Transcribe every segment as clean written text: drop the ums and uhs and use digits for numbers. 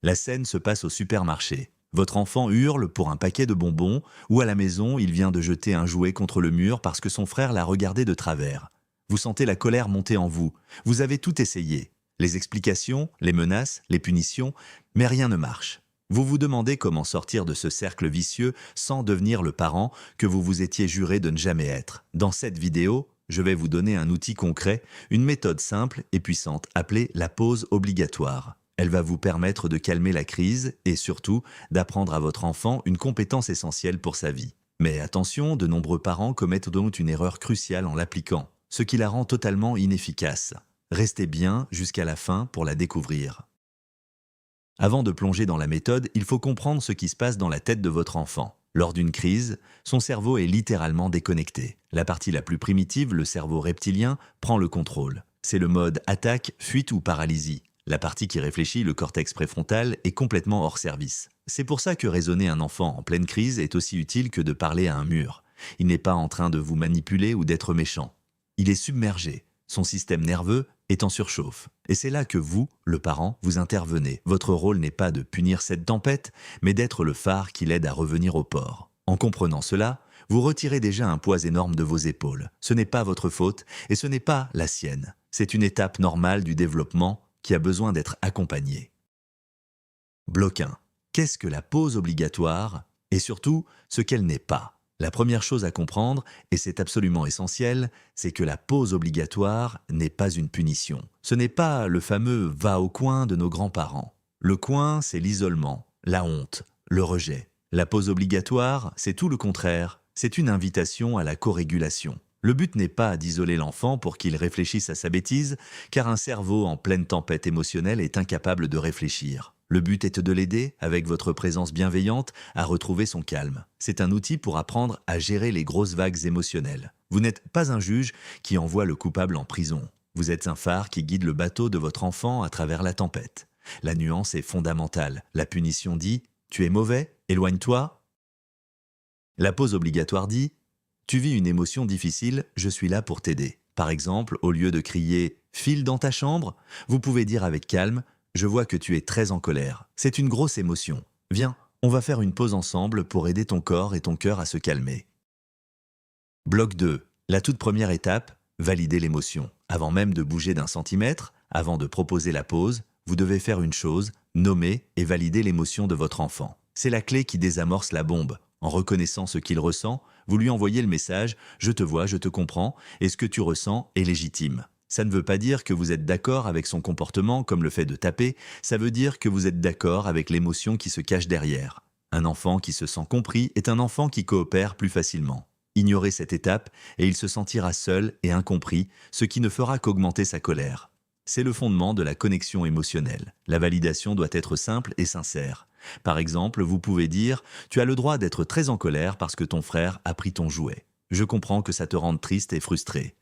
La scène se passe au supermarché. Votre enfant hurle pour un paquet de bonbons ou à la maison, il vient de jeter un jouet contre le mur parce que son frère l'a regardé de travers. Vous sentez la colère monter en vous. Vous avez tout essayé. Les explications, les menaces, les punitions, mais rien ne marche. Vous vous demandez comment sortir de ce cercle vicieux sans devenir le parent que vous vous étiez juré de ne jamais être. Dans cette vidéo, je vais vous donner un outil concret, une méthode simple et puissante appelée la pause obligatoire. Elle va vous permettre de calmer la crise et surtout d'apprendre à votre enfant une compétence essentielle pour sa vie. Mais attention, de nombreux parents commettent donc une erreur cruciale en l'appliquant, ce qui la rend totalement inefficace. Restez bien jusqu'à la fin pour la découvrir. Avant de plonger dans la méthode, il faut comprendre ce qui se passe dans la tête de votre enfant. Lors d'une crise, son cerveau est littéralement déconnecté. La partie la plus primitive, le cerveau reptilien, prend le contrôle. C'est le mode attaque, fuite ou paralysie. La partie qui réfléchit, le cortex préfrontal, est complètement hors service. C'est pour ça que raisonner un enfant en pleine crise est aussi utile que de parler à un mur. Il n'est pas en train de vous manipuler ou d'être méchant. Il est submergé. Son système nerveux est en surchauffe. Et c'est là que vous, le parent, vous intervenez. Votre rôle n'est pas de punir cette tempête, mais d'être le phare qui l'aide à revenir au port. En comprenant cela, vous retirez déjà un poids énorme de vos épaules. Ce n'est pas votre faute et ce n'est pas la sienne. C'est une étape normale du développement qui a besoin d'être accompagnée. Bloc 1. Qu'est-ce que la pause obligatoire et surtout ce qu'elle n'est pas? La première chose à comprendre, et c'est absolument essentiel, c'est que la pause obligatoire n'est pas une punition. Ce n'est pas le fameux « va au coin » de nos grands-parents. Le coin, c'est l'isolement, la honte, le rejet. La pause obligatoire, c'est tout le contraire. C'est une invitation à la co-régulation. Le but n'est pas d'isoler l'enfant pour qu'il réfléchisse à sa bêtise, car un cerveau en pleine tempête émotionnelle est incapable de réfléchir. Le but est de l'aider, avec votre présence bienveillante, à retrouver son calme. C'est un outil pour apprendre à gérer les grosses vagues émotionnelles. Vous n'êtes pas un juge qui envoie le coupable en prison. Vous êtes un phare qui guide le bateau de votre enfant à travers la tempête. La nuance est fondamentale. La punition dit « tu es mauvais, éloigne-toi ». La pause obligatoire dit « tu vis une émotion difficile, je suis là pour t'aider ». Par exemple, au lieu de crier « file dans ta chambre », vous pouvez dire avec calme « je vois que tu es très en colère. C'est une grosse émotion. Viens, on va faire une pause ensemble pour aider ton corps et ton cœur à se calmer. » Bloc 2. La toute première étape, valider l'émotion. Avant même de bouger d'un centimètre, avant de proposer la pause, vous devez faire une chose, nommer et valider l'émotion de votre enfant. C'est la clé qui désamorce la bombe. En reconnaissant ce qu'il ressent, vous lui envoyez le message « je te vois, je te comprends et ce que tu ressens est légitime ». Ça ne veut pas dire que vous êtes d'accord avec son comportement comme le fait de taper, ça veut dire que vous êtes d'accord avec l'émotion qui se cache derrière. Un enfant qui se sent compris est un enfant qui coopère plus facilement. Ignorez cette étape et il se sentira seul et incompris, ce qui ne fera qu'augmenter sa colère. C'est le fondement de la connexion émotionnelle. La validation doit être simple et sincère. Par exemple, vous pouvez dire « tu as le droit d'être très en colère parce que ton frère a pris ton jouet. Je comprends que ça te rende triste et frustré. »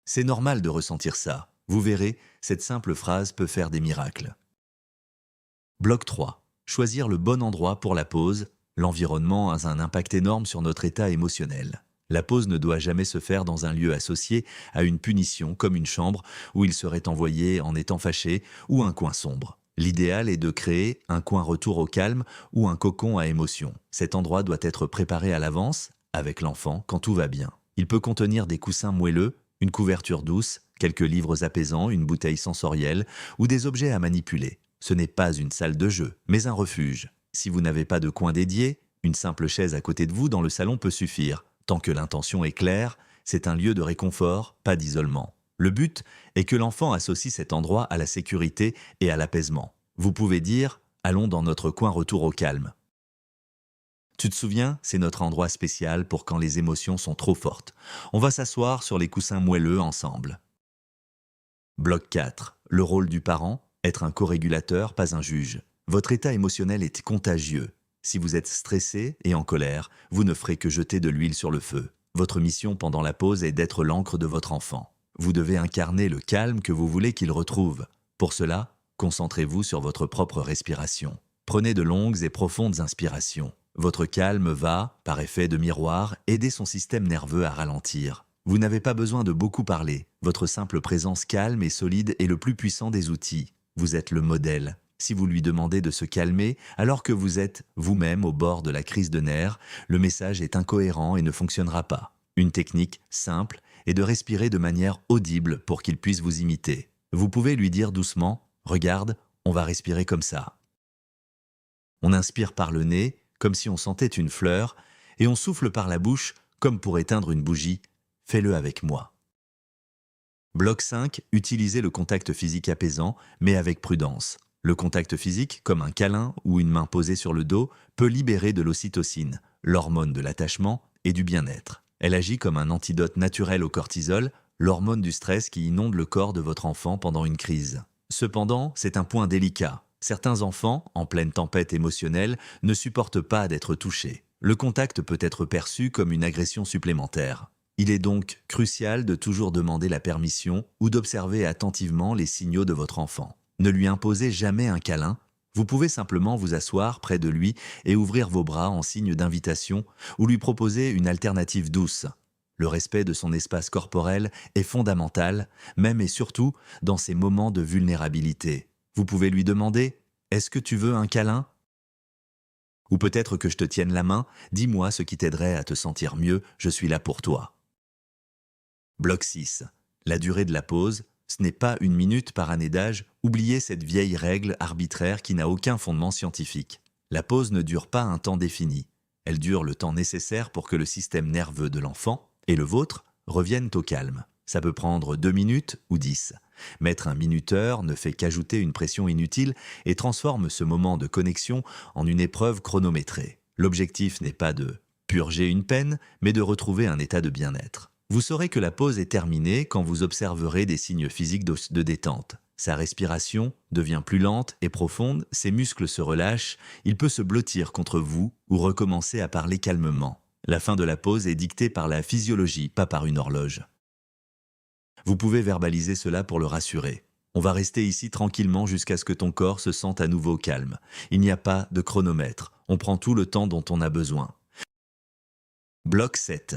C'est normal de ressentir ça. Vous verrez, cette simple phrase peut faire des miracles. Bloc 3. Choisir le bon endroit pour la pause. L'environnement a un impact énorme sur notre état émotionnel. La pause ne doit jamais se faire dans un lieu associé à une punition comme une chambre où il serait envoyé en étant fâché ou un coin sombre. L'idéal est de créer un coin retour au calme ou un cocon à émotion. Cet endroit doit être préparé à l'avance, avec l'enfant, quand tout va bien. Il peut contenir des coussins moelleux, une couverture douce, quelques livres apaisants, une bouteille sensorielle ou des objets à manipuler. Ce n'est pas une salle de jeu, mais un refuge. Si vous n'avez pas de coin dédié, une simple chaise à côté de vous dans le salon peut suffire. Tant que l'intention est claire, c'est un lieu de réconfort, pas d'isolement. Le but est que l'enfant associe cet endroit à la sécurité et à l'apaisement. Vous pouvez dire « allons dans notre coin retour au calme ». Tu te souviens, c'est notre endroit spécial pour quand les émotions sont trop fortes. On va s'asseoir sur les coussins moelleux ensemble. Bloc 4. Le rôle du parent, être un co-régulateur, pas un juge. Votre état émotionnel est contagieux. Si vous êtes stressé et en colère, vous ne ferez que jeter de l'huile sur le feu. Votre mission pendant la pause est d'être l'encre de votre enfant. Vous devez incarner le calme que vous voulez qu'il retrouve. Pour cela, concentrez-vous sur votre propre respiration. Prenez de longues et profondes inspirations. Votre calme va, par effet de miroir, aider son système nerveux à ralentir. Vous n'avez pas besoin de beaucoup parler. Votre simple présence calme et solide est le plus puissant des outils. Vous êtes le modèle. Si vous lui demandez de se calmer alors que vous êtes vous-même au bord de la crise de nerfs, le message est incohérent et ne fonctionnera pas. Une technique simple est de respirer de manière audible pour qu'il puisse vous imiter. Vous pouvez lui dire doucement « Regarde, on va respirer comme ça ». On inspire par le nez, comme si on sentait une fleur, et on souffle par la bouche, comme pour éteindre une bougie. Fais-le avec moi. Bloc 5. Utilisez le contact physique apaisant, mais avec prudence. Le contact physique, comme un câlin ou une main posée sur le dos, peut libérer de l'ocytocine, l'hormone de l'attachement et du bien-être. Elle agit comme un antidote naturel au cortisol, l'hormone du stress qui inonde le corps de votre enfant pendant une crise. Cependant, c'est un point délicat. Certains enfants, en pleine tempête émotionnelle, ne supportent pas d'être touchés. Le contact peut être perçu comme une agression supplémentaire. Il est donc crucial de toujours demander la permission ou d'observer attentivement les signaux de votre enfant. Ne lui imposez jamais un câlin. Vous pouvez simplement vous asseoir près de lui et ouvrir vos bras en signe d'invitation ou lui proposer une alternative douce. Le respect de son espace corporel est fondamental, même et surtout dans ces moments de vulnérabilité. Vous pouvez lui demander « Est-ce que tu veux un câlin ?» Ou peut-être que je te tienne la main, dis-moi ce qui t'aiderait à te sentir mieux, je suis là pour toi. Bloc 6. La durée de la pause, ce n'est pas 1 minute par année d'âge, oubliez cette vieille règle arbitraire qui n'a aucun fondement scientifique. La pause ne dure pas un temps défini. Elle dure le temps nécessaire pour que le système nerveux de l'enfant et le vôtre reviennent au calme. Ça peut prendre 2 minutes ou 10. Mettre un minuteur ne fait qu'ajouter une pression inutile et transforme ce moment de connexion en une épreuve chronométrée. L'objectif n'est pas de purger une peine, mais de retrouver un état de bien-être. Vous saurez que la pause est terminée quand vous observerez des signes physiques de détente. Sa respiration devient plus lente et profonde, ses muscles se relâchent, il peut se blottir contre vous ou recommencer à parler calmement. La fin de la pause est dictée par la physiologie, pas par une horloge. Vous pouvez verbaliser cela pour le rassurer. On va rester ici tranquillement jusqu'à ce que ton corps se sente à nouveau calme. Il n'y a pas de chronomètre. On prend tout le temps dont on a besoin. Bloc 7.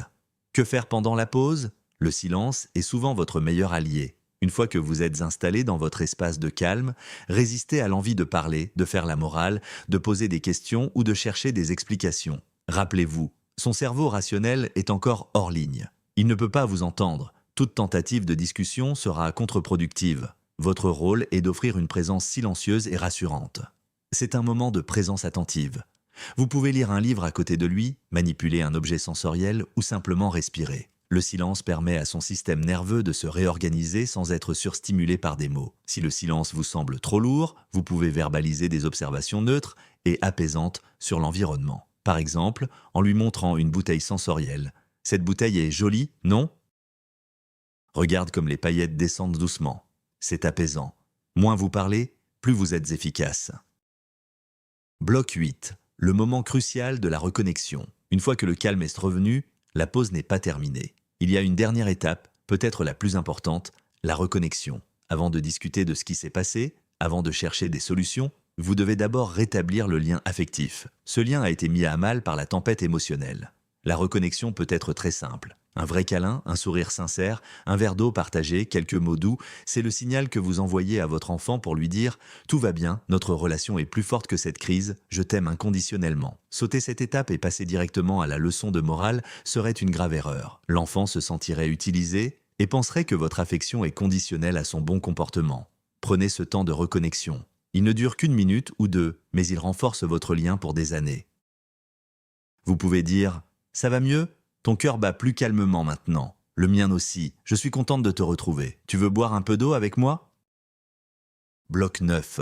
Que faire pendant la pause? Le silence est souvent votre meilleur allié. Une fois que vous êtes installé dans votre espace de calme, résistez à l'envie de parler, de faire la morale, de poser des questions ou de chercher des explications. Rappelez-vous, son cerveau rationnel est encore hors ligne. Il ne peut pas vous entendre. Toute tentative de discussion sera contre-productive. Votre rôle est d'offrir une présence silencieuse et rassurante. C'est un moment de présence attentive. Vous pouvez lire un livre à côté de lui, manipuler un objet sensoriel ou simplement respirer. Le silence permet à son système nerveux de se réorganiser sans être surstimulé par des mots. Si le silence vous semble trop lourd, vous pouvez verbaliser des observations neutres et apaisantes sur l'environnement. Par exemple, en lui montrant une bouteille sensorielle. Cette bouteille est jolie, non ? Regarde comme les paillettes descendent doucement. C'est apaisant. Moins vous parlez, plus vous êtes efficace. Bloc 8. Le moment crucial de la reconnexion. Une fois que le calme est revenu, la pause n'est pas terminée. Il y a une dernière étape, peut-être la plus importante, la reconnexion. Avant de discuter de ce qui s'est passé, avant de chercher des solutions, vous devez d'abord rétablir le lien affectif. Ce lien a été mis à mal par la tempête émotionnelle. La reconnexion peut être très simple. Un vrai câlin, un sourire sincère, un verre d'eau partagé, quelques mots doux, c'est le signal que vous envoyez à votre enfant pour lui dire « Tout va bien, notre relation est plus forte que cette crise, je t'aime inconditionnellement ». Sauter cette étape et passer directement à la leçon de morale serait une grave erreur. L'enfant se sentirait utilisé et penserait que votre affection est conditionnelle à son bon comportement. Prenez ce temps de reconnexion. Il ne dure qu'1 minute ou 2, mais il renforce votre lien pour des années. Vous pouvez dire « Ça va mieux ? Ton cœur bat plus calmement maintenant. Le mien aussi. Je suis contente de te retrouver. Tu veux boire un peu d'eau avec moi ?» Bloc 9.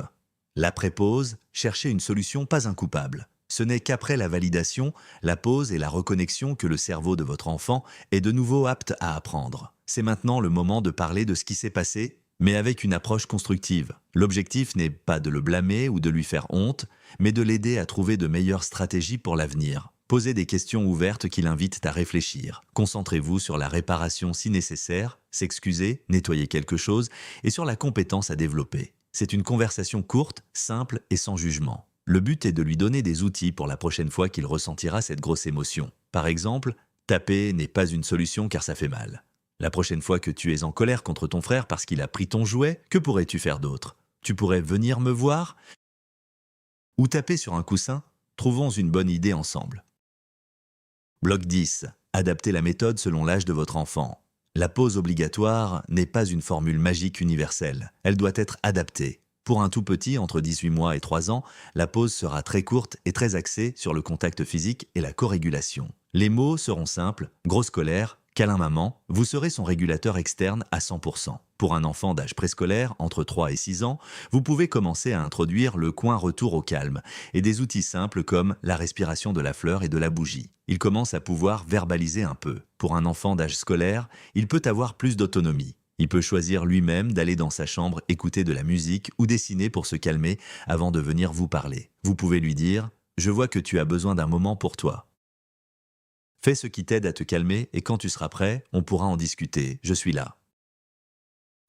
L'après-pause, cherchez une solution, pas un coupable. Ce n'est qu'après la validation, la pause et la reconnexion que le cerveau de votre enfant est de nouveau apte à apprendre. C'est maintenant le moment de parler de ce qui s'est passé, mais avec une approche constructive. L'objectif n'est pas de le blâmer ou de lui faire honte, mais de l'aider à trouver de meilleures stratégies pour l'avenir. Posez des questions ouvertes qui l'invitent à réfléchir. Concentrez-vous sur la réparation si nécessaire, s'excuser, nettoyer quelque chose, et sur la compétence à développer. C'est une conversation courte, simple et sans jugement. Le but est de lui donner des outils pour la prochaine fois qu'il ressentira cette grosse émotion. Par exemple, taper n'est pas une solution car ça fait mal. La prochaine fois que tu es en colère contre ton frère parce qu'il a pris ton jouet, que pourrais-tu faire d'autre? Tu pourrais venir me voir? ou taper sur un coussin? Trouvons une bonne idée ensemble. Bloc 10. Adaptez la méthode selon l'âge de votre enfant. La pause obligatoire n'est pas une formule magique universelle. Elle doit être adaptée. Pour un tout petit, entre 18 mois et 3 ans, la pause sera très courte et très axée sur le contact physique et la corégulation. Les mots seront simples: grosse colère, câlin maman. Vous serez son régulateur externe à 100%. Pour un enfant d'âge préscolaire, entre 3 et 6 ans, vous pouvez commencer à introduire le coin retour au calme et des outils simples comme la respiration de la fleur et de la bougie. Il commence à pouvoir verbaliser un peu. Pour un enfant d'âge scolaire, il peut avoir plus d'autonomie. Il peut choisir lui-même d'aller dans sa chambre écouter de la musique ou dessiner pour se calmer avant de venir vous parler. Vous pouvez lui dire: je vois que tu as besoin d'un moment pour toi. Fais ce qui t'aide à te calmer et quand tu seras prêt, on pourra en discuter. Je suis là.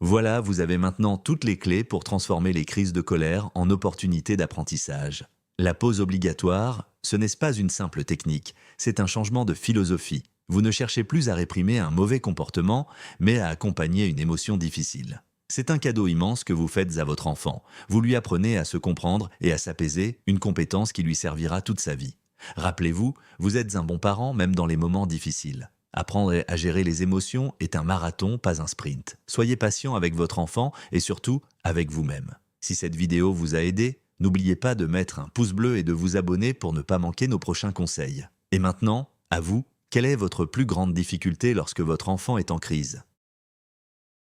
Voilà, vous avez maintenant toutes les clés pour transformer les crises de colère en opportunités d'apprentissage. La pause obligatoire, ce n'est pas une simple technique, c'est un changement de philosophie. Vous ne cherchez plus à réprimer un mauvais comportement, mais à accompagner une émotion difficile. C'est un cadeau immense que vous faites à votre enfant. Vous lui apprenez à se comprendre et à s'apaiser, une compétence qui lui servira toute sa vie. Rappelez-vous, vous êtes un bon parent même dans les moments difficiles. Apprendre à gérer les émotions est un marathon, pas un sprint. Soyez patient avec votre enfant et surtout avec vous-même. Si cette vidéo vous a aidé, n'oubliez pas de mettre un pouce bleu et de vous abonner pour ne pas manquer nos prochains conseils. Et maintenant, à vous, quelle est votre plus grande difficulté lorsque votre enfant est en crise?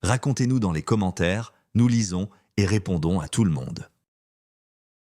Racontez-nous dans les commentaires, nous lisons et répondons à tout le monde.